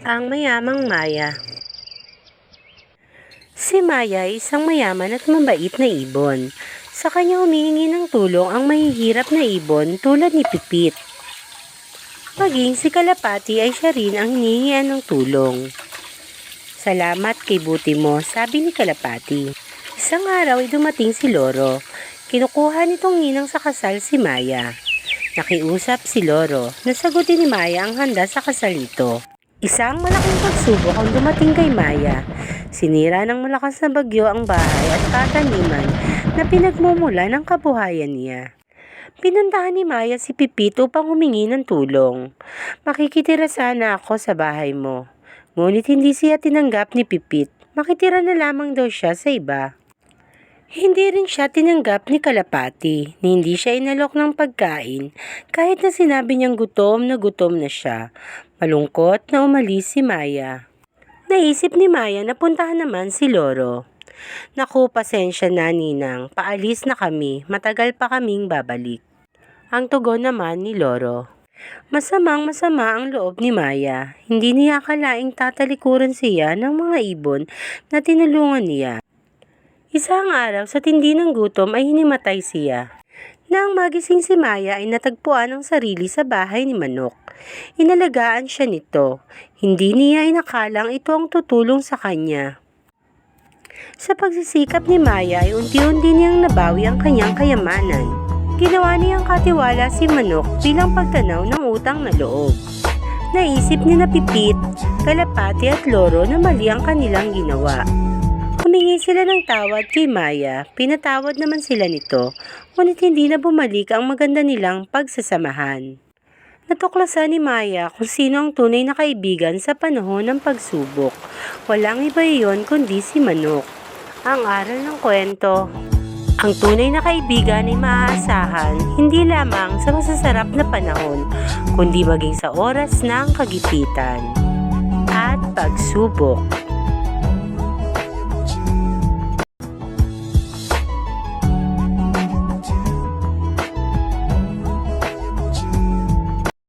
Ang mayamang Maya. Si Maya ay isang mayaman at mabait na ibon. Sa kanya humihingi ng tulong ang mahihirap na ibon tulad ni Pipit. Maging si Kalapati ay siya rin ang hinihingian ng tulong. "Salamat kay buti mo," sabi ni Kalapati. Isang araw ay dumating si Loro. Kinukuha nitong ninang sa kasal si Maya. Nakiusap si Loro na sagutin ni Maya ang handa sa kasal nito. Isang malaking pagsubok ang dumating kay Maya. Sinira ng malakas na bagyo ang bahay at pataniman na pinagmumula ng kabuhayan niya. Pinuntahan ni Maya si Pipit upang humingi ng tulong. "Makikitira sana ako sa bahay mo." Ngunit hindi siya tinanggap ni Pipit. Makitira na lamang daw siya sa iba. Hindi rin siya tinanggap ni Kalapati, ni hindi siya inalok ng pagkain kahit na sinabi niyang gutom na siya. Malungkot na umalis si Maya. Naisip ni Maya na puntahan naman si Loro. "Naku, pasensya na ninang, paalis na kami, matagal pa kaming babalik." Ang tugon naman ni Loro. Masamang-masama ang loob ni Maya. Hindi niya akalaing tatalikuran siya ng mga ibon na tinulungan niya. Isang araw sa tindi ng gutom ay hinimatay siya. Nang magising si Maya ay natagpuan ang sarili sa bahay ni Manok. Inalagaan siya nito. Hindi niya inakalang ito ang tutulong sa kanya. Sa pagsisikap ni Maya ay unti-unti niyang nabawi ang kanyang kayamanan. Ginawa niyang katiwala si Manok bilang pagtanaw ng utang na loob. Naisip ni na Pipit, Kalapati at Loro na mali ang kanilang ginawa. Humingi sila ng tawad kay Maya, pinatawad naman sila nito, ngunit hindi na bumalik ang maganda nilang pagsasamahan. Natuklasan ni Maya kung sino ang tunay na kaibigan sa panahon ng pagsubok. Walang iba iyon kundi si Manok. Ang aral ng kwento: ang tunay na kaibigan ay maaasahan hindi lamang sa masasarap na panahon, kundi maging sa oras ng kagipitan at pagsubok.